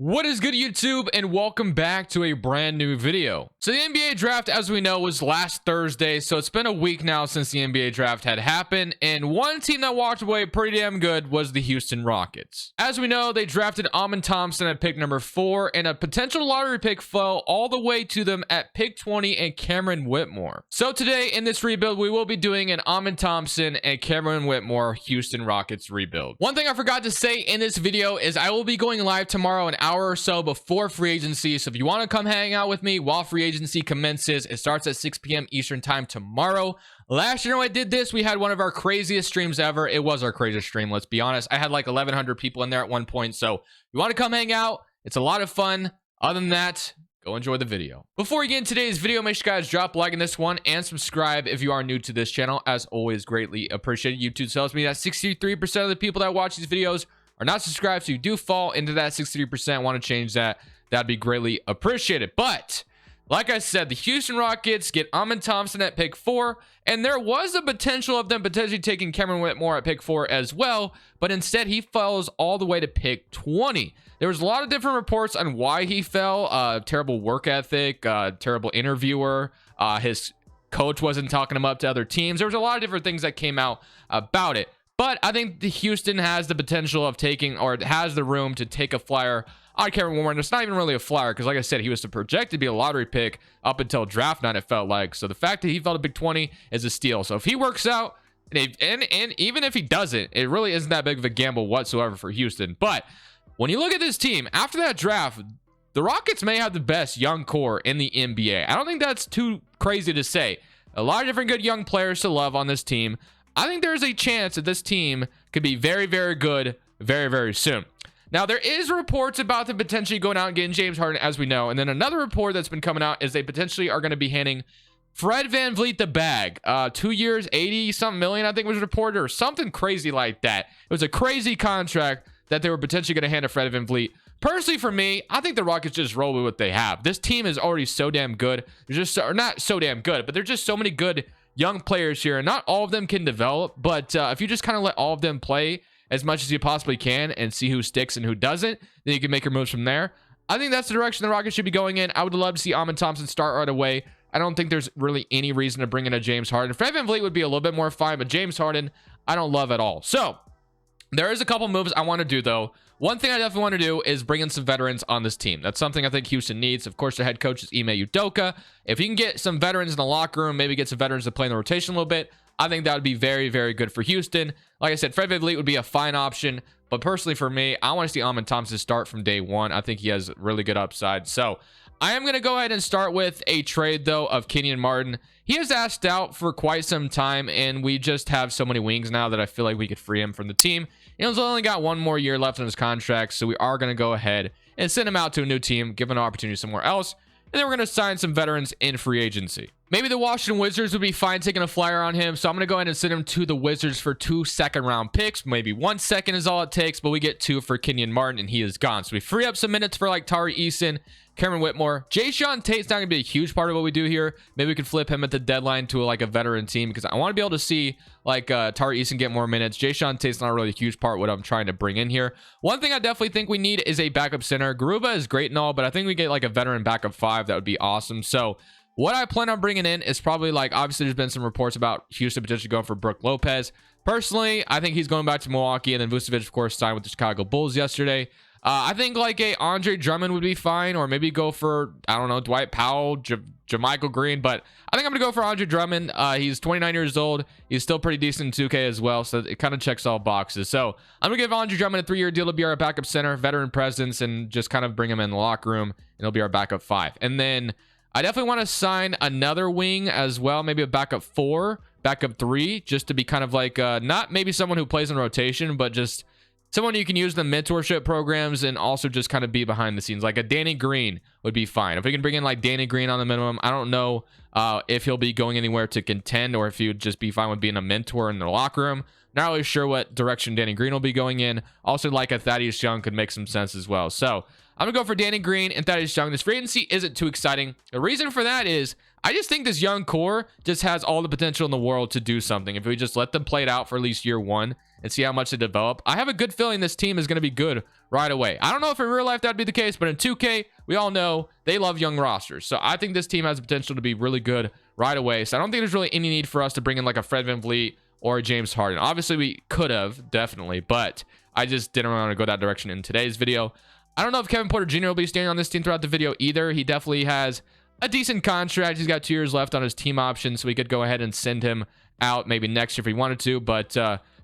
What is good, YouTube, and welcome back to a brand new video. So the NBA draft, as we know, was last Thursday, so it's been a week now since the NBA draft had happened, and one team that walked away pretty damn good was the Houston Rockets. As we know, they drafted Thompson at pick number 4, and a potential lottery pick fell all the way to them at pick 20 and Cameron Whitmore. So today in this rebuild, we will be doing an Thompson and Cameron Whitmore Houston Rockets rebuild. One thing I forgot to say in this video is I will be going live tomorrow an hour or so before free agency, so if you want to come hang out with me while free agency commences, it starts at 6 p.m. Eastern time tomorrow. Last year when I did this, we had one of our craziest streams ever. It was our craziest stream, let's be honest. I had like 1,100 people in there at one point, so if you want to come hang out, it's a lot of fun. Other than that, go enjoy the video. Before we get into today's video, make sure you guys drop a like in this one and subscribe if you are new to this channel. As always, greatly appreciated. YouTube tells me that 63% of the people that watch these videos are not subscribed, so you do fall into that 63%. Want to change that? That'd be greatly appreciated. But like I said, the Houston Rockets get Thompson at pick 4, and there was a potential of them potentially taking Cameron Whitmore at pick 4 as well, but instead he falls all the way to pick 20. There was a lot of different reports on why he fell. Terrible work ethic, terrible interviewer, his coach wasn't talking him up to other teams. There was a lot of different things that came out about it. But I think the Houston has the potential of taking, or has the room to take a flyer on Cameron Whitmore. And it's not even really a flyer because, like I said, he was projected to be a lottery pick up until draft night, it felt like. So the fact that he fell to pick 20 is a steal. So if he works out, and even if he doesn't, it really isn't that big of a gamble whatsoever for Houston. But when you look at this team, after that draft, the Rockets may have the best young core in the NBA. I don't think that's too crazy to say. A lot of different good young players to love on this team. I think there's a chance that this team could be very, very good very, very soon. Now, there is reports about them potentially going out and getting James Harden, as we know. And then another report that's been coming out is they potentially are going to be handing Fred VanVleet the bag. 2 years, 80-something million, I think was reported, or something crazy like that. It was a crazy contract that they were potentially going to hand to Fred VanVleet. Personally, for me, I think the Rockets just roll with what they have. This team is already so damn good. They're just, or not so damn good, but there's just so many good young players here, and not all of them can develop, but if you just kind of let all of them play as much as you possibly can and see who sticks and who doesn't, then you can make your moves from there. I think that's the direction the Rockets should be going in. I would love to see Thompson start right away. I don't think there's really any reason to bring in a James Harden. Fred VanVleet would be a little bit more fine, but James Harden, I don't love at all. So there is a couple moves I want to do, though. One thing I definitely want to do is bring in some veterans on this team. That's something I think Houston needs. Of course, the head coach is Ime Udoka. If you can get some veterans in the locker room, maybe get some veterans to play in the rotation a little bit, I think that would be very, very good for Houston. Like I said, Fred VanVleet would be a fine option, but personally for me, I want to see Thompson start from day one. I think he has really good upside. So I am going to go ahead and start with a trade, though, of Kenyon Martin. He has asked out for quite some time, and we just have so many wings now that I feel like we could free him from the team. He's only got one more year left on his contract, so we are going to go ahead and send him out to a new team, give him an opportunity somewhere else, and then we're going to sign some veterans in free agency. Maybe the Washington Wizards would be fine taking a flyer on him, so I'm going to go ahead and send him to the Wizards for 2 second-round picks. Maybe 1 second is all it takes, but we get 2 for Kenyon Martin, and he is gone. So we free up some minutes for like Tari Eason, Cameron Whitmore. Jae'Sean Tate's not going to be a huge part of what we do here. Maybe we could flip him at the deadline to like a veteran team, because I want to be able to see like Tari Eason get more minutes. Jae'Sean Tate's not really a huge part of what I'm trying to bring in here. One thing I definitely think we need is a backup center. Garuba is great and all, but I think we get like a veteran backup 5. That would be awesome. So what I plan on bringing in is probably like, obviously there's been some reports about Houston potentially going for Brook Lopez. Personally, I think he's going back to Milwaukee, and then Vucevic, of course, signed with the Chicago Bulls yesterday. I think like a Andre Drummond would be fine, or maybe go for, I don't know, Dwight Powell, JaMychal Green, but I think I'm going to go for Andre Drummond. He's 29 years old. He's still pretty decent in 2K as well, so it kind of checks all boxes. So I'm going to give Andre Drummond a 3-year deal to be our backup center, veteran presence, and just kind of bring him in the locker room, and he'll be our backup 5. And then I definitely want to sign another wing as well, maybe a backup 4, backup 3, just to be kind of like, not maybe someone who plays in rotation, but just someone you can use the mentorship programs and also just kind of be behind the scenes. Like a Danny Green would be fine. If we can bring in like Danny Green on the minimum, I don't know if he'll be going anywhere to contend, or if he would just be fine with being a mentor in the locker room. Not really sure what direction Danny Green will be going in. Also, like a Thaddeus Young could make some sense as well. So I'm going to go for Danny Green and Thaddeus Young. This free agency isn't too exciting. The reason for that is I just think this young core just has all the potential in the world to do something. If we just let them play it out for at least year 1, and see how much they develop. I have a good feeling this team is going to be good right away. I don't know if in real life that'd be the case, but in 2K, we all know they love young rosters. So I think this team has the potential to be really good right away. So I don't think there's really any need for us to bring in like a Fred VanVleet or a James Harden. Obviously, we could have, definitely, but I just didn't want to go that direction in today's video. I don't know if Kevin Porter Jr. will be staying on this team throughout the video either. He definitely has a decent contract. He's got 2 years left on his team option, so we could go ahead and send him out maybe next year if we wanted to. But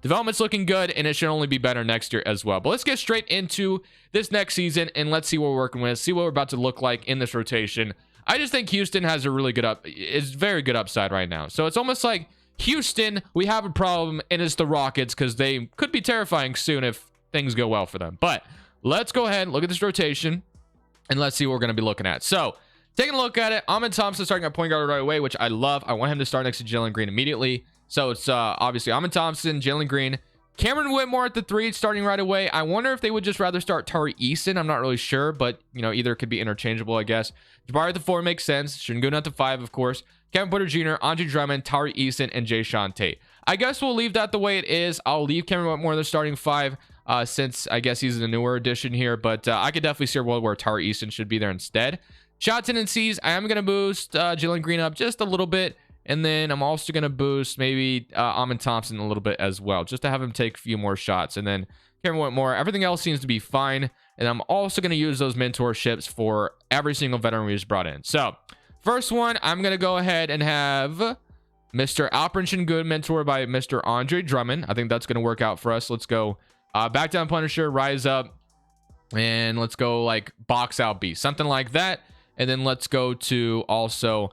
development's looking good, and it should only be better next year as well. But let's get straight into this next season, and let's see what we're working with, see what we're about to look like in this rotation. I just think Houston has a really good it's very good upside right now. So it's almost like Houston, we have a problem, and it's the Rockets, because they could be terrifying soon if things go well for them. But let's go ahead and look at this rotation, and let's see what we're going to be looking at. So taking a look at it, Thompson starting at point guard right away, which I love. I want him to start next to Jalen Green immediately. So it's obviously Thompson, Jalen Green, Cameron Whitmore at the 3 starting right away. I wonder if they would just rather start Tari Eason. I'm not really sure, but you know, either could be interchangeable, I guess. Jabari at the 4 makes sense. Şengün at the 5, of course. Kevin Porter Jr., Andre Drummond, Tari Eason, and Jae'Sean Tate. I guess we'll leave that the way it is. I'll leave Cameron Whitmore in the starting 5 since I guess he's the newer addition here, but I could definitely see a world where Tari Eason should be there instead. Shot tendencies, I am going to boost Jalen Green up just a little bit. And then I'm also going to boost maybe Thompson a little bit as well, just to have him take a few more shots. And then Cameron Whitmore, everything else seems to be fine. And I'm also going to use those mentorships for every single veteran we just brought in. So first one, I'm going to go ahead and have Mr. Alperen Şengün mentored by Mr. Andre Drummond. I think that's going to work out for us. Let's go back down Punisher, rise up, and let's go like box out B, something like that. And then let's go to also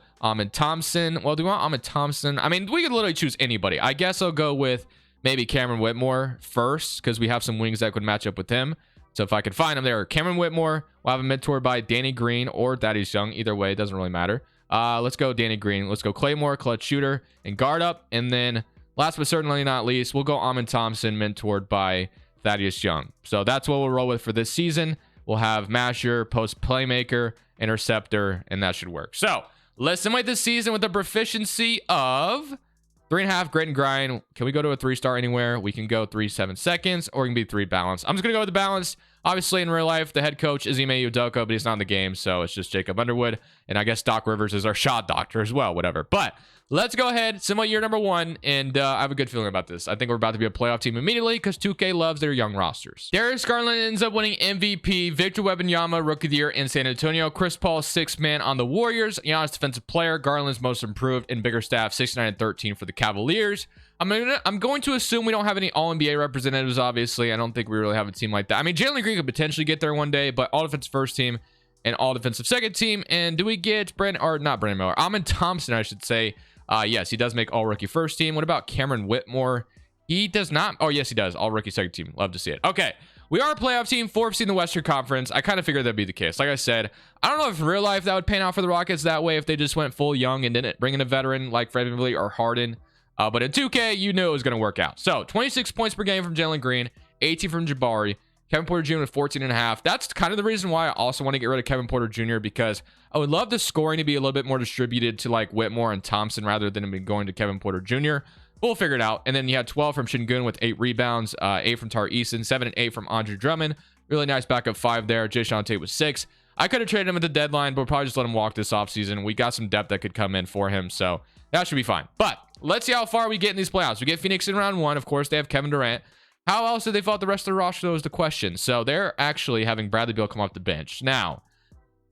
Thompson. Well, do we want Thompson? I mean, we could literally choose anybody. I guess I'll go with maybe Cameron Whitmore first, because we have some wings that could match up with him. So if I could find him there, Cameron Whitmore, we'll have him mentored by Danny Green or Thaddeus Young. Either way, it doesn't really matter. Let's go Danny Green. Let's go Claymore, clutch shooter, and guard up. And then last but certainly not least, we'll go Thompson, mentored by Thaddeus Young. So that's what we'll roll with for this season. We'll have masher, post playmaker, interceptor, and that should work. So let's simulate this season with a proficiency of 3.5 grit and grind. Can we go to a 3-star anywhere? We can go 3-7 seconds, or it can be 3 balance. I'm just gonna go with the balance. Obviously in real life, the head coach is Ime Udoka, but he's not in the game, so it's just Jacob Underwood. And I guess Doc Rivers is our shot doctor as well, whatever. But let's go ahead, simulate year number 1, and I have a good feeling about this. I think we're about to be a playoff team immediately because 2K loves their young rosters. Darius Garland ends up winning MVP, Victor Wembanyama Rookie of the Year in San Antonio, Chris Paul 6th man on the Warriors, Giannis Defensive Player, Garland's most improved and bigger staff, 69-13 for the Cavaliers. I'm going to assume we don't have any All-NBA representatives, obviously. I don't think we really have a team like that. I mean, Jalen Green could potentially get there one day, but all-defensive first team and all-defensive second team. And do we get not Brandon Miller, Thompson, I should say. Yes, he does make all-rookie first team. What about Cameron Whitmore? He does not. Oh, yes, he does. All-rookie second team. Love to see it. Okay, we are a playoff team, 4th seed in the Western Conference. I kind of figured that'd be the case. Like I said, I don't know if in real life that would pan out for the Rockets that way if they just went full young and didn't bring in a veteran like Fred VanVleet or Harden. But in 2K, you knew it was going to work out. So 26 points per game from Jalen Green, 18 from Jabari, Kevin Porter Jr. with 14.5. That's kind of the reason why I also want to get rid of Kevin Porter Jr. because I would love the scoring to be a little bit more distributed to like Whitmore and Thompson rather than it going to Kevin Porter Jr. We'll figure it out. And then you had 12 from Şengün with 8 rebounds, 8 from Tari Eason, 7 and 8 from Andre Drummond. Really nice backup 5 there. Jae'Sean Tate was 6. I could have traded him at the deadline, but we'll probably just let him walk this offseason. We got some depth that could come in for him, so that should be fine. But let's see how far we get in these playoffs. We get Phoenix in round 1. Of course, they have Kevin Durant. How else did they fill out the rest of the roster, though, is the question. So they're actually having Bradley Beal come off the bench. Now,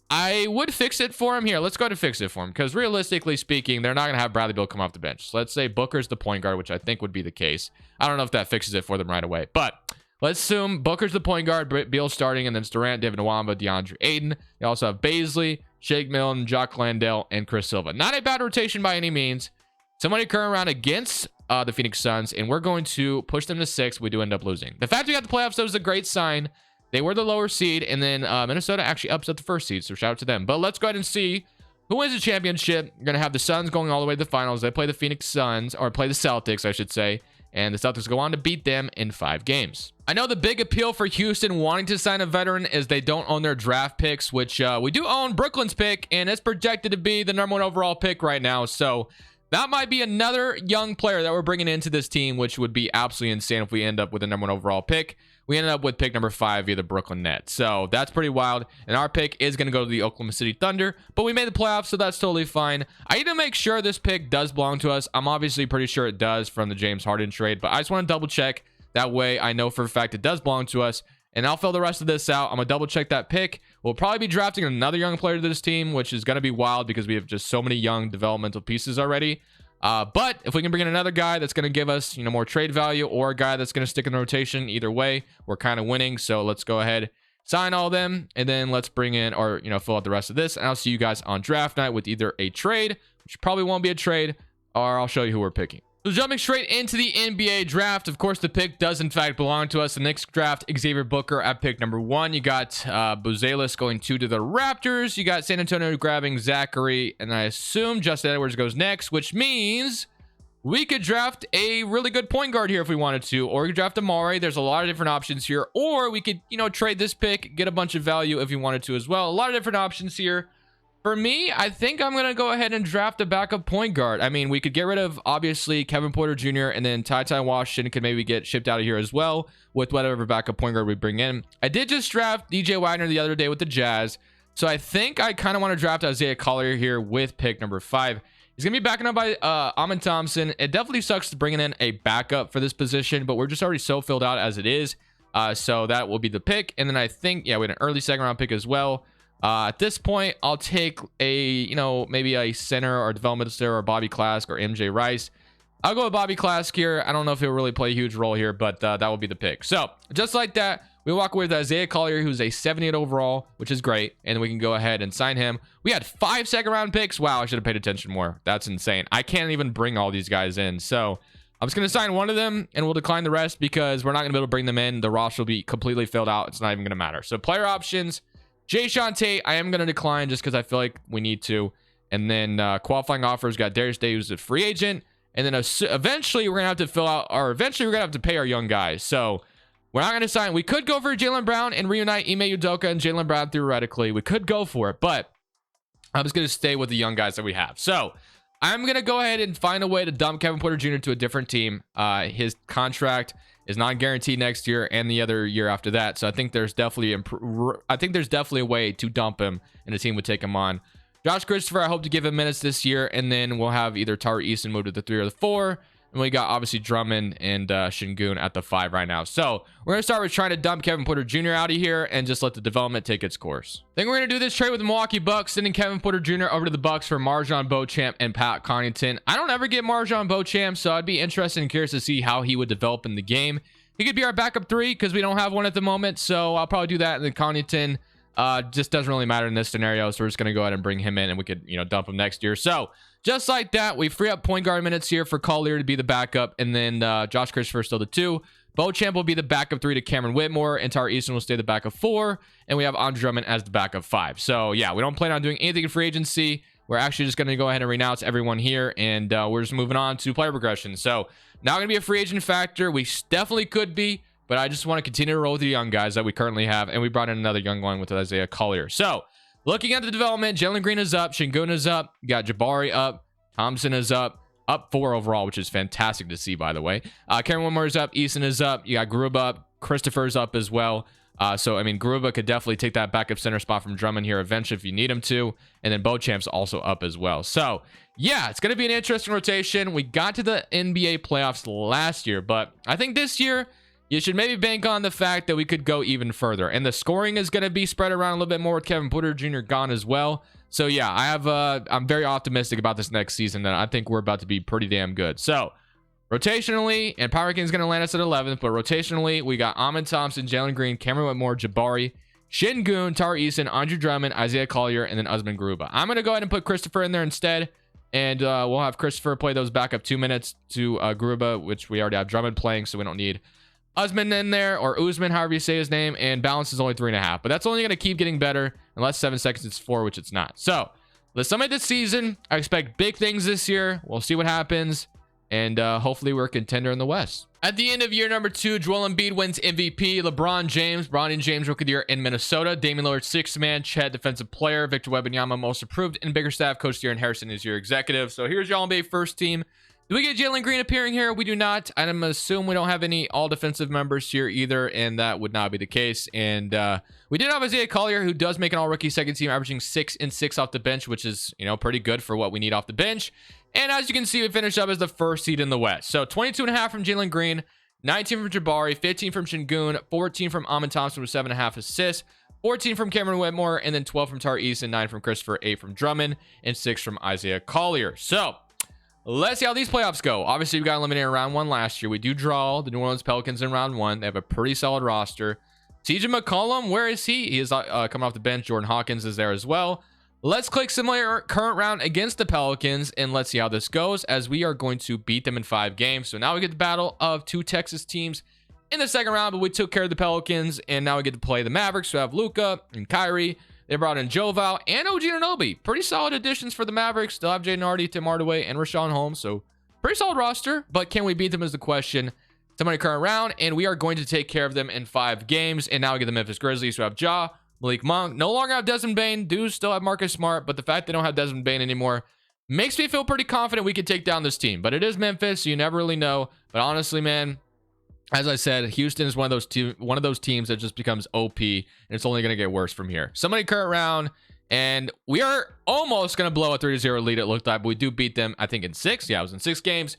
I would fix it for him here. Let's go ahead and fix it for him because realistically speaking, they're not going to have Bradley Beal come off the bench. So let's say Booker's the point guard, which I think would be the case. I don't know if that fixes it for them right away, but let's assume Booker's the point guard, Beal starting, and then it's Durant, David Nwaba, DeAndre Ayton. They also have Baisley, Shake Milton, Jock Landale, and Chris Silva. Not a bad rotation by any means. Somebody current round against the Phoenix Suns, and we're going to push them to 6. We do end up losing. The fact we got the playoffs, though, is a great sign. They were the lower seed, and then Minnesota actually upset the first seed, so shout out to them. But let's go ahead and see who wins the championship. You're going to have the Suns going all the way to the finals. They play the Phoenix Suns, or play the Celtics, I should say, and the Celtics go on to beat them in 5 games. I know the big appeal for Houston wanting to sign a veteran is they don't own their draft picks, which we do own Brooklyn's pick, and it's projected to be the #1 overall pick right now, so that might be another young player that we're bringing into this team, which would be absolutely insane if we end up with a #1 overall pick. We ended up with pick number 5 via the Brooklyn Nets. So that's pretty wild. And our pick is going to go to the Oklahoma City Thunder. But we made the playoffs, so that's totally fine. I need to make sure this pick does belong to us. I'm obviously pretty sure it does from the James Harden trade. But I just want to double check. That way I know for a fact it does belong to us. And I'll fill the rest of this out. I'm going to double check that pick. We'll probably be drafting another young player to this team, which is going to be wild because we have just so many young developmental pieces already. But if we can bring in another guy that's going to give us, more trade value, or a guy that's going to stick in the rotation, either way, we're kind of winning. So let's go ahead, sign all of them, and then let's bring in, or, fill out the rest of this. And I'll see you guys on draft night with either a trade, which probably won't be a trade, or I'll show you who we're picking. So jumping straight into the NBA draft, of course, the pick does in fact belong to us. The next draft, Xavier Booker at pick number 1. You got Buzelis going 2 to the Raptors. You got San Antonio grabbing Zachary, and I assume Justin Edwards goes next, which means we could draft a really good point guard here if we wanted to, or we could draft Amari. There's a lot of different options here, or we could, trade this pick, get a bunch of value if you wanted to as well. A lot of different options here. For me, I think I'm going to go ahead and draft a backup point guard. I mean, we could get rid of, obviously, Kevin Porter Jr. and then Ty Washington could maybe get shipped out of here as well with whatever backup point guard we bring in. I did just draft DJ Wagner the other day with the Jazz. So I think I kind of want to draft Isaiah Collier here with pick number 5. He's going to be backing up by Amin Thompson. It definitely sucks bringing in a backup for this position, but we're just already so filled out as it is. So that will be the pick. And then I think, we had an early second round pick as well. At this point, I'll take a, maybe a center or developmental center or Bobby Klask or MJ Rice. I'll go with Bobby Klask here. I don't know if he'll really play a huge role here, but that will be the pick. So just like that, we walk away with Isaiah Collier, who's a 78 overall, which is great. And we can go ahead and sign him. We had 5 second round picks. Wow, I should have paid attention more. That's insane. I can't even bring all these guys in. So I'm just going to sign one of them and we'll decline the rest because we're not going to be able to bring them in. The roster will be completely filled out. It's not even going to matter. So player options. Jae'Sean Tate, I am going to decline just because I feel like we need to. And then qualifying offers, got Darius Day, who's a free agent. And then eventually we're going to have to fill out, or eventually we're going to have to pay our young guys. So we're not going to sign. We could go for Jaylen Brown and reunite Ime Udoka and Jaylen Brown theoretically. We could go for it, but I'm just going to stay with the young guys that we have. So I'm going to go ahead and find a way to dump Kevin Porter Jr. to a different team. His contract is not guaranteed next year and the other year after that. So I think there's definitely a way to dump him and the team would take him on. Josh Christopher, I hope to give him minutes this year, and then we'll have either Tari Eason move to the 3 or the 4. And we got obviously Drummond and Şengün at the 5 right now. So we're going to start with trying to dump Kevin Porter Jr. out of here and just let the development take its course. I think we're going to do this trade with the Milwaukee Bucks, sending Kevin Porter Jr. over to the Bucks for Marjon Beauchamp and Pat Connaughton. I don't ever get Marjon Beauchamp, so I'd be interested and curious to see how he would develop in the game. He could be our backup 3 because we don't have one at the moment. So I'll probably do that. And then Connaughton just doesn't really matter in this scenario. So we're just going to go ahead and bring him in and we could, dump him next year. So just like that, we free up point guard minutes here for Collier to be the backup. And then Josh Christopher still the 2. Beauchamp will be the backup 3 to Cameron Whitmore. And Tari Eason will stay the backup 4. And we have Andre Drummond as the backup 5. So yeah, we don't plan on doing anything in free agency. We're actually just going to go ahead and renounce everyone here. And we're just moving on to player progression. So not going to be a free agent factor. We definitely could be. But I just want to continue to roll with the young guys that we currently have. And we brought in another young one with Isaiah Collier. So looking at the development, Jalen Green is up. Şengün is up. You got Jabari up. Thompson is up. Up 4 overall, which is fantastic to see, by the way. Cameron Whitmore is up. Eason is up. You got Gruba up. Christopher's up as well. So, I mean, Gruba could definitely take that backup center spot from Drummond here eventually if you need him to. And then Beauchamp's also up as well. So, yeah, it's going to be an interesting rotation. We got to the NBA playoffs last year, but I think this year you should maybe bank on the fact that we could go even further. And the scoring is going to be spread around a little bit more with Kevin Porter Jr. gone as well. So, yeah, I'm very optimistic about this next season, and I think we're about to be pretty damn good. So, rotationally, and Power Rankings is going to land us at 11th, but rotationally, we got Amin Thompson, Jalen Green, Cameron Whitmore, Jabari, Şengün, Tari Eason, Andre Drummond, Isaiah Collier, and then Usman Garuba. I'm going to go ahead and put Christopher in there instead, and we'll have Christopher play those backup 2 minutes to Garuba, which we already have Drummond playing, so we don't need Usman in there, or Usman, however you say his name, and balance is only 3.5, but that's only going to keep getting better. Unless 7 seconds it's 4, which it's not. So, let's summate this season. I expect big things this year. We'll see what happens. and hopefully we're a contender in the West. At the end of year number 2, Joel Embiid wins MVP. LeBron James, Rookie of the Year in Minnesota. Damian Lillard, 6th man. Chet, Defensive Player. Victor Wembanyama, Most Improved. And Biggerstaff, Coach of the Year. And Harrison is your executive. So here's your All-NBA first team. Do we get Jalen Green appearing here? We do not. I'm going to assume we don't have any all-defensive members here either, and that would not be the case. And we did have Isaiah Collier, who does make an all-rookie second team, averaging 6 and 6 off the bench, which is, pretty good for what we need off the bench. And as you can see, we finished up as the first seed in the West. So 22.5 from Jalen Green, 19 from Jabari, 15 from Şengün, 14 from Amin Thompson with 7.5 assists, 14 from Cameron Whitmore, and then 12 from Tari Eason, 9 from Christopher, 8 from Drummond, and 6 from Isaiah Collier. So let's see how these playoffs go. Obviously, we got eliminated in round 1 last year. We do draw the New Orleans Pelicans in round 1. They have a pretty solid roster. CJ McCollum, where is he? He is coming off the bench. Jordan Hawkins is there as well. Let's click simulate current round against the Pelicans, and let's see how this goes, as we are going to beat them in 5 games. So now we get the battle of 2 Texas teams in the second round, but we took care of the Pelicans, and now we get to play the Mavericks, who have Luka and Kyrie. They brought in Joval and OG Anunoby. Pretty solid additions for the Mavericks. Still have Jaden Hardy, Tim Hardaway, and Rashawn Holmes. So pretty solid roster, but can we beat them is the question. Somebody current round, and we are going to take care of them in 5 games. And now we get the Memphis Grizzlies, who have Ja, Malik Monk. No longer have Desmond Bane. Do still have Marcus Smart, but the fact they don't have Desmond Bane anymore makes me feel pretty confident we can take down this team. But it is Memphis, so you never really know. But honestly, man, as I said, Houston is one of those teams that just becomes OP, and it's only going to get worse from here. Somebody current round, and we are almost going to blow a 3-0 lead, it looked like, but we do beat them, I think, in 6. Yeah, it was in 6 games.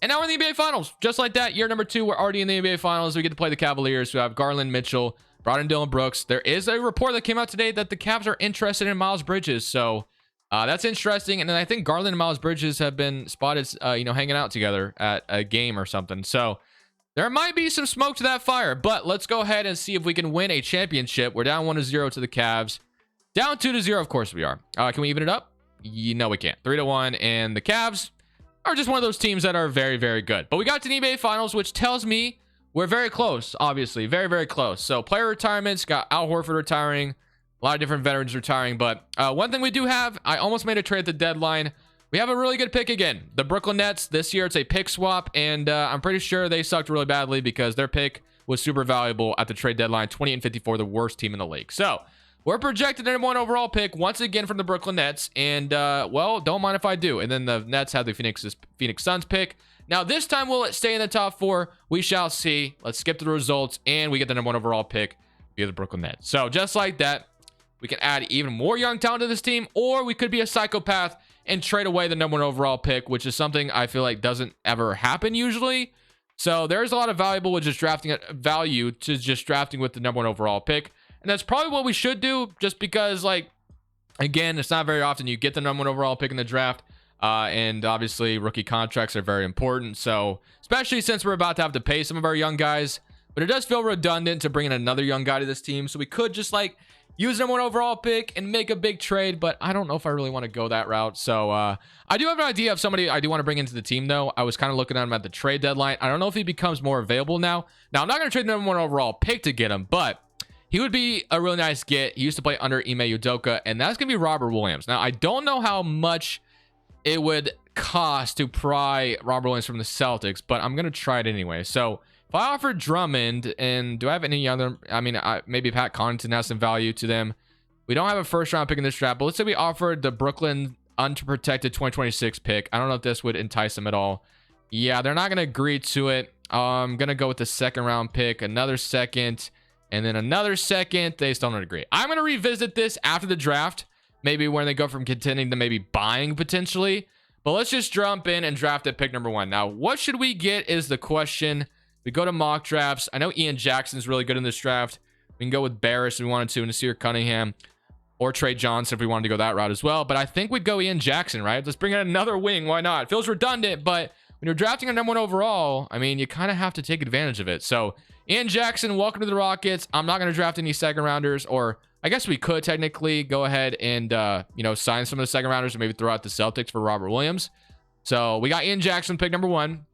And now we're in the NBA Finals. Just like that, year number 2, we're already in the NBA Finals. We get to play the Cavaliers, who have Garland, Mitchell, brought in Dylan Brooks. There is a report that came out today that the Cavs are interested in Miles Bridges, so that's interesting. And then I think Garland and Miles Bridges have been spotted, hanging out together at a game or something. So there might be some smoke to that fire, but let's go ahead and see if we can win a championship. We're down 1-0 to the Cavs. Down 2-0, of course we are. Can we even it up? No, we can't. 3-1, and the Cavs are just one of those teams that are very, very good. But we got to the NBA Finals, which tells me we're very close, obviously. Very, very close. So player retirements, got Al Horford retiring, a lot of different veterans retiring. But one thing we do have, I almost made a trade at the deadline. We have a really good pick again. The Brooklyn Nets, this year it's a pick swap, and I'm pretty sure they sucked really badly because their pick was super valuable at the trade deadline. 20 and 54, the worst team in the league. So we're projected number 1 overall pick once again from the Brooklyn Nets, and well, don't mind if I do. And then the Nets have the Phoenix Suns pick. Now this time, will it stay in the top 4? We shall see. Let's skip to the results, and we get the number 1 overall pick via the Brooklyn Nets. So just like that, we can add even more young talent to this team, or we could be a psychopath and trade away the number 1 overall pick, which is something I feel like doesn't ever happen usually. So there's a lot of value to just drafting with the number 1 overall pick. And that's probably what we should do, just because, again, it's not very often you get the number 1 overall pick in the draft. And obviously rookie contracts are very important. So especially since we're about to have to pay some of our young guys, but it does feel redundant to bring in another young guy to this team. So we could just use number 1 overall pick and make a big trade, but I don't know if I really want to go that route. So I do have an idea of somebody I do want to bring into the team, though. I was kind of looking at him at the trade deadline. I don't know if he becomes more available now. Now, I'm not going to trade the number 1 overall pick to get him, but he would be a really nice get. He used to play under Ime Udoka, and that's going to be Robert Williams. Now, I don't know how much it would cost to pry Robert Williams from the Celtics, but I'm going to try it anyway. So if I offer Drummond, and do I have any other, maybe Pat Connaughton has some value to them. We don't have a first round pick in this draft, but let's say we offered the Brooklyn unprotected 2026 pick. I don't know if this would entice them at all. Yeah, they're not going to agree to it. I'm going to go with the second round pick, another second, and then another second. They still don't agree. I'm going to revisit this after the draft, maybe when they go from contending to maybe buying potentially. But let's just jump in and draft at pick number 1. Now, what should we get is the question. We go to mock drafts. I know Ian Jackson's really good in this draft. We can go with Barris if we wanted to, Nasir Cunningham, or Trey Johnson if we wanted to go that route as well. But I think we'd go Ian Jackson, right? Let's bring in another wing. Why not? It feels redundant, but when you're drafting a number 1 overall, you kind of have to take advantage of it. So Ian Jackson, welcome to the Rockets. I'm not going to draft any second rounders, or I guess we could technically go ahead and, sign some of the second rounders and maybe throw out the Celtics for Robert Williams. So we got Ian Jackson, pick number 1.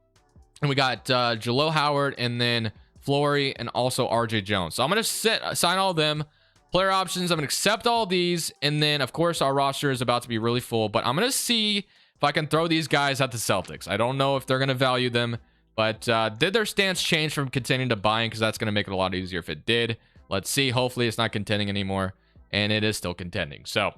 And we got Jalil Howard, and then Flory, and also RJ Jones. So I'm going to sign all of them. Player options, I'm going to accept all these. And then, of course, our roster is about to be really full. But I'm going to see if I can throw these guys at the Celtics. I don't know if they're going to value them, but did their stance change from contending to buying? Because that's going to make it a lot easier if it did. Let's see. Hopefully it's not contending anymore, and it is still contending. So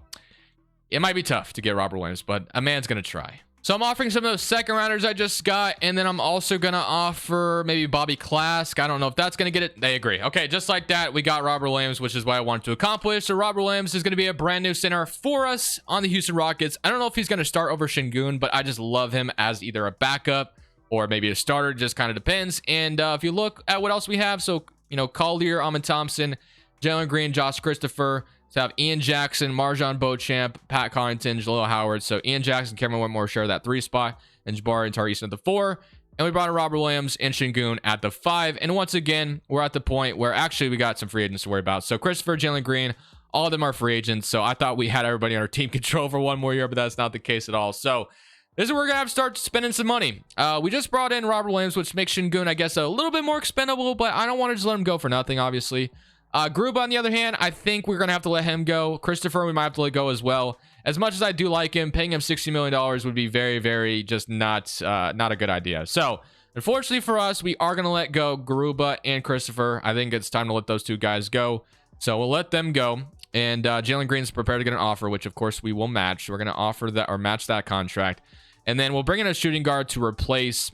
it might be tough to get Robert Williams, but a man's going to try. So I'm offering some of those second rounders I just got, and then I'm also going to offer maybe Bobby Klask. I don't know if that's going to get it. They agree. Okay, just like that, we got Robert Williams, which is what I wanted to accomplish. So Robert Williams is going to be a brand new center for us on the Houston Rockets. I don't know if he's going to start over Şengün, but I just love him as either a backup or maybe a starter. Just kind of depends. And if you look at what else we have, so, you know, Collier, Thompson, Jalen Green, Josh Christopher. So I have Ian Jackson, Marjon Beauchamp, Pat Connaughton, Jaleel Howard. So Ian Jackson, Cameron Whitmore share that 3 spot, and Jabari and Tari Eason at the 4. And we brought in Robert Williams and Şengün at the 5. And once again, we're at the point where actually we got some free agents to worry about. So Christopher, Jalen Green, all of them are free agents. So I thought we had everybody on our team control for one more year, but that's not the case at all. So this is where we're going to have to start spending some money. We just brought in Robert Williams, which makes Şengün, I guess, a little bit more expendable, but I don't want to just let him go for nothing, obviously. Gruba, on the other hand, I think we're going to have to let him go. Christopher, we might have to let go as well. As much as I do like him, paying him $60 million would be very, very just not a good idea. So, unfortunately for us, we are going to let go Gruba and Christopher. I think it's time to let those 2 guys go. So, we'll let them go. And Jalen Green's prepared to get an offer, which, of course, we will match. So we're going to offer that or match that contract. And then we'll bring in a shooting guard to replace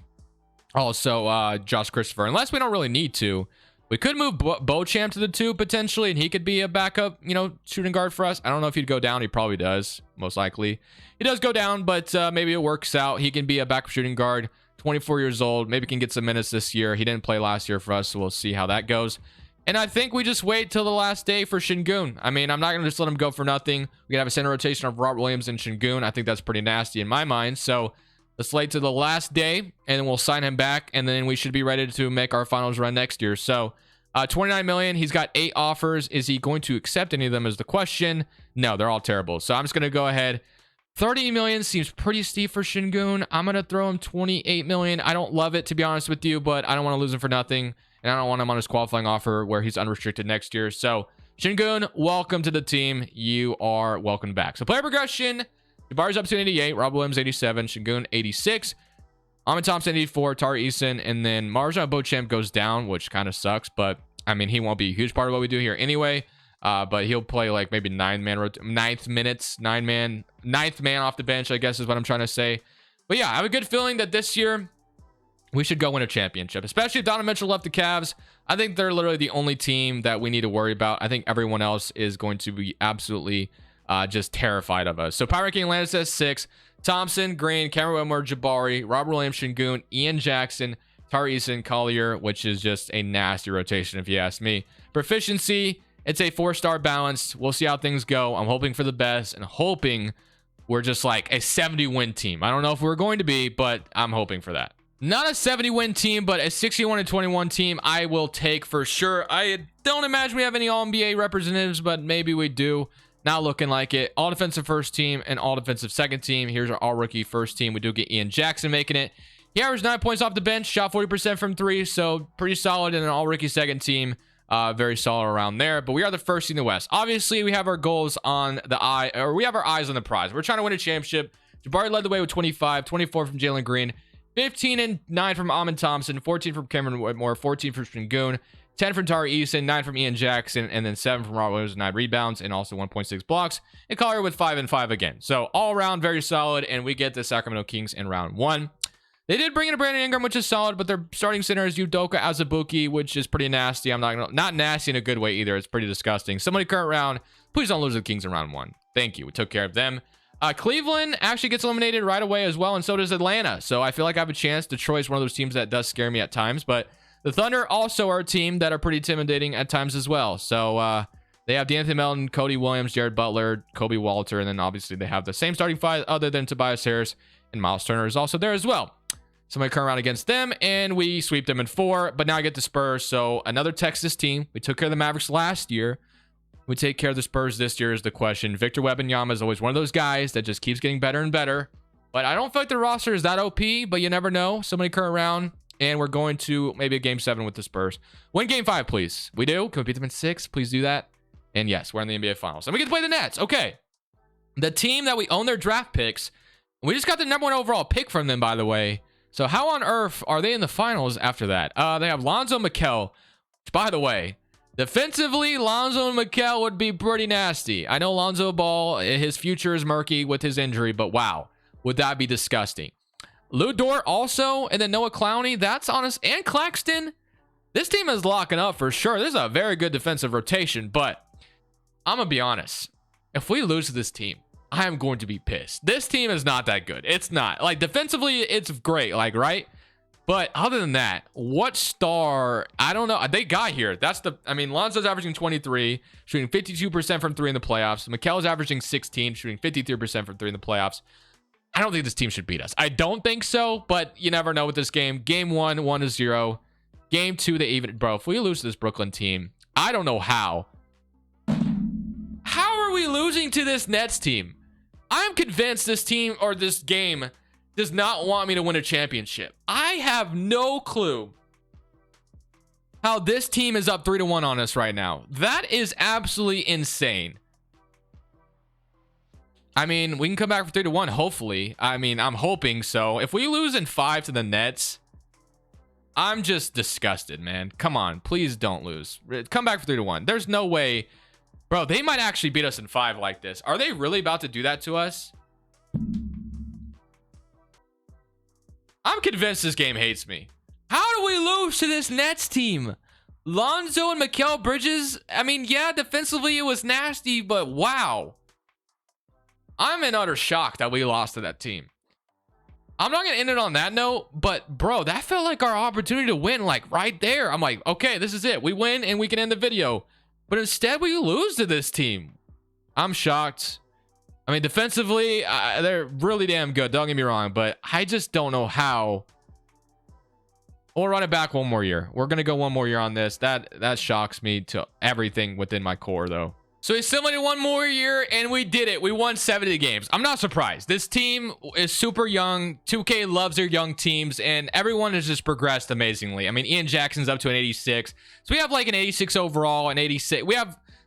also Josh Christopher, unless we don't really need to. We could move Beauchamp to the 2 potentially, and he could be a backup, you know, shooting guard for us. I don't know if he'd go down. He probably does, most likely. He does go down, but maybe it works out. He can be a backup shooting guard, 24 years old. Maybe can get some minutes this year. He didn't play last year for us, so we'll see how that goes. And I think we just wait till the last day for Şengün. I mean, I'm not going to just let him go for nothing. We can have a center rotation of Robert Williams and Şengün. I think that's pretty nasty in my mind. So let's wait to the last day, and then we'll sign him back, and then we should be ready to make our finals run next year. So $29 million. He's got 8 offers. Is he going to accept any of them is the question. No, they're all terrible. So I'm just going to go ahead. $30 million seems pretty steep for Şengün. I'm going to throw him $28 million. I don't love it, to be honest with you, but I don't want to lose him for nothing. And I don't want him on his qualifying offer where he's unrestricted next year. So Şengün, welcome to the team. You are welcome back. So player progression. Jabari's up to 88. Rob Williams 87. Şengün 86. Thompson 84. Tari Eason. And then Marjon Beauchamp goes down, which kind of sucks. But I mean, he won't be a huge part of what we do here anyway. But he'll play like maybe 9th man off the bench, I guess is what I'm trying to say. But yeah, I have a good feeling that this year we should go win a championship, especially if Donovan Mitchell left the Cavs. I think they're literally the only team that we need to worry about. I think everyone else is going to be absolutely just terrified of us. So power ranking Atlanta says 6. Thompson, Green, Cameron Whitmore, Jabari, Robert Williams, Şengün, Ian Jackson, Tari Eason, Collier, which is just a nasty rotation if you ask me. Proficiency, it's a 4-star balanced. We'll see how things go. I'm hoping for the best and hoping we're just like a 70-win team. I don't know if we're going to be, but I'm hoping for that. Not a 70-win team, but a 61-21 team I will take for sure. I don't imagine we have any All-NBA representatives, but maybe we do. Not looking like it. All-defensive first team and all-defensive second team. Here's our all-rookie first team. We do get Ian Jackson making it. He averaged 9 points off the bench, shot 40% from 3, so pretty solid in an all-rookie second team. Very solid around there, but we are the first team in the West. Obviously, we have our goals on the eye, or we have our eyes on the prize. We're trying to win a championship. Jabari led the way with 25, 24 from Jalen Green, 15 and 9 from Thompson, 14 from Cameron Whitmore, 14 from Şengün, 10 from Tari Eason, 9 from Ian Jackson, and then 7 from Robert Williams, 9 rebounds, and also 1.6 blocks. And Collier with 5 and 5 again. So all around very solid, and we get the Sacramento Kings in round 1. They did bring in a Brandon Ingram, which is solid, but their starting center is Udoka Azubuike, which is pretty nasty. I'm not nasty in a good way either. It's pretty disgusting. Somebody current round. Please don't lose to the Kings in round 1. Thank you. We took care of them. Cleveland actually gets eliminated right away as well, and so does Atlanta. So I feel like I have a chance. Detroit is one of those teams that does scare me at times, but the Thunder also are a team that are pretty intimidating at times as well. So they have DeAnthony Melton, Cody Williams, Jared Butler, Kobe Walter, and then obviously they have the same starting 5 other than Tobias Harris, and Miles Turner is also there as well. Somebody come around against them, and we sweep them in 4. But now I get the Spurs. So another Texas team. We took care of the Mavericks last year. We take care of the Spurs this year is the question. Victor Wembanyama is always one of those guys that just keeps getting better and better. But I don't feel like the roster is that OP, but you never know. Somebody current round, and we're going to maybe a Game 7 with the Spurs. Win Game 5, please. We do. Can we beat them in 6? Please do that. And yes, we're in the NBA Finals. And we get to play the Nets. Okay. The team that we own their draft picks, We just got the #1 overall pick from them, by the way. So how on earth are they in the finals after that? They have Lonzo McKell. Which, by the way, defensively, Lonzo and McKell would be pretty nasty. I know Lonzo Ball, his future is murky with his injury, but wow, would that be disgusting. Lou Dort also, and then Noah Clowney. That's honest. And Claxton. This team is locking up for sure. This is a very good defensive rotation, but I'm going to be honest. If we lose to this team, I am going to be pissed. This team is not that good. It's not. Like, defensively, it's great, like, right? But other than that, what star? I don't know. They got here. I mean, Lonzo's averaging 23, shooting 52% from 3 in the playoffs. Mikkel's averaging 16, shooting 53% from 3 in the playoffs. I don't think this team should beat us. I don't think so, but you never know with this game. Game 1, 1-0. Game 2, they even... Bro, if we lose to this Brooklyn team, I don't know how. How are we losing to this Nets team? I'm convinced this team or this game does not want me to win a championship. I have no clue how this team is up 3-1 on us right now. That is absolutely insane. I mean, we can come back for 3-1, hopefully. I mean, I'm hoping so. If we lose in 5 to the Nets, I'm just disgusted, man. Come on, please don't lose. Come back for 3-1. There's no way. Bro, they might actually beat us in 5 like this. Are they really about to do that to us? I'm convinced this game hates me. How do we lose to this Nets team? Lonzo and Mikal Bridges. I mean, yeah, defensively it was nasty, but wow. I'm in utter shock that we lost to that team. I'm not going to end it on that note, but bro, that felt like our opportunity to win, like right there. I'm like, okay, this is it. We win and we can end the video. But instead we lose to this team. I'm shocked. I mean, defensively, they're really damn good. Don't get me wrong, but I just don't know how. We'll run it back one more year. We're going to go one more year on this. That shocks me to everything within my core, though. So we simulated one more year, and we did it. We won 70 games. I'm not surprised. This team is super young. 2K loves their young teams, and everyone has just progressed amazingly. I mean, Ian Jackson's up to an 86. So we have like an 86 overall, an 86.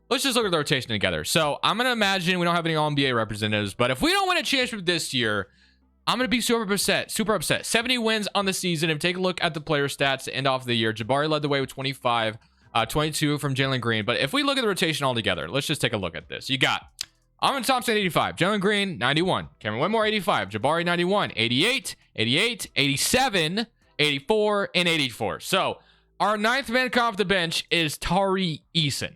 Let's just look at the rotation together. So I'm going to imagine we don't have any All-NBA representatives, but if we don't win a championship this year, I'm going to be super upset. 70 wins on the season. If you take a look at the player stats to end off the year, Jabari led the way with 25. 22 from Jalen Green. But if we look at the rotation all together, let's just take a look at this. You got Thompson 85, Jalen Green 91, Cameron Whitmore 85, Jabari 91, 88, 88, 87, 84, and 84. So our 9th man coming off the bench is Tari Eason.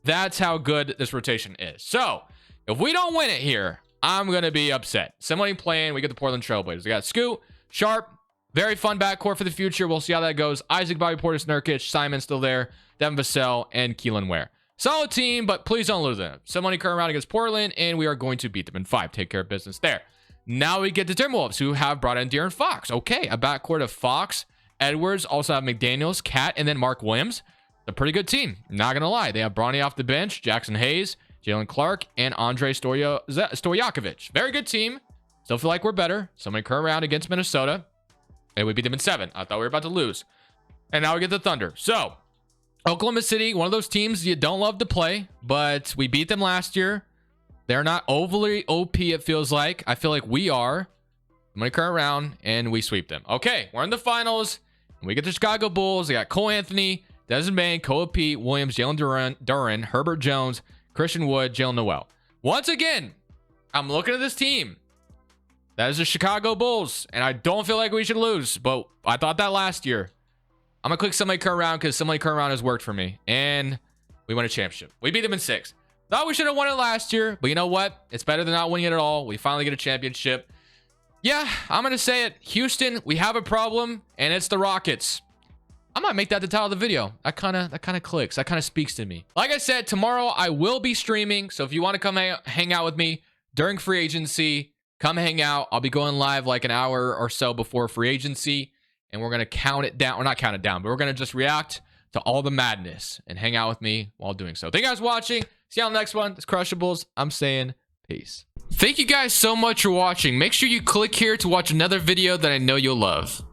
That's how good this rotation is. So if we don't win it here, I'm going to be upset. Somebody playing, we get the Portland Trailblazers. We got Scoot, Sharp, very fun backcourt for the future. We'll see how that goes. Isaac, Bobby Portis, Nurkic, Simon still there. Devin Vassell, and Keelan Ware. Solid team, but please don't lose them. Somebody current round against Portland, and we are going to beat them in 5. Take care of business there. Now we get the Timberwolves, who have brought in De'Aaron Fox. Okay, a backcourt of Fox, Edwards, also have McDaniels, Cat, and then Mark Williams. A pretty good team. Not going to lie. They have Bronny off the bench, Jackson Hayes, Jalen Clark, and Andre Stojakovic. Very good team. Still feel like we're better. Somebody current round against Minnesota, and we beat them in 7. I thought we were about to lose. And now we get the Thunder. So Oklahoma City, one of those teams you don't love to play, but we beat them last year. They're not overly OP, it feels like. I feel like we are. I'm going to current round, and we sweep them. Okay, we're in the finals. We get the Chicago Bulls. They got Cole Anthony, Desmond Bain, Kobe Pete, Williams, Jalen Duren, Herbert Jones, Christian Wood, Jalen Noel. Once again, I'm looking at this team. That is the Chicago Bulls, and I don't feel like we should lose, but I thought that last year. I'm going to click somebody current round because somebody current round has worked for me. And we won a championship. We beat them in 6. Thought we should have won it last year. But you know what? It's better than not winning it at all. We finally get a championship. Yeah, I'm going to say it. Houston, we have a problem. And it's the Rockets. I might make that the title of the video. That kind of clicks. That kind of speaks to me. Like I said, tomorrow I will be streaming. So if you want to come hang out with me during free agency, come hang out. I'll be going live like an hour or so before free agency. And we're going to count it down. Or not count it down, but we're going to just react to all the madness and hang out with me while doing so. Thank you guys for watching. See you on the next one. It's Crushables. I'm saying peace. Thank you guys so much for watching. Make sure you click here to watch another video that I know you'll love.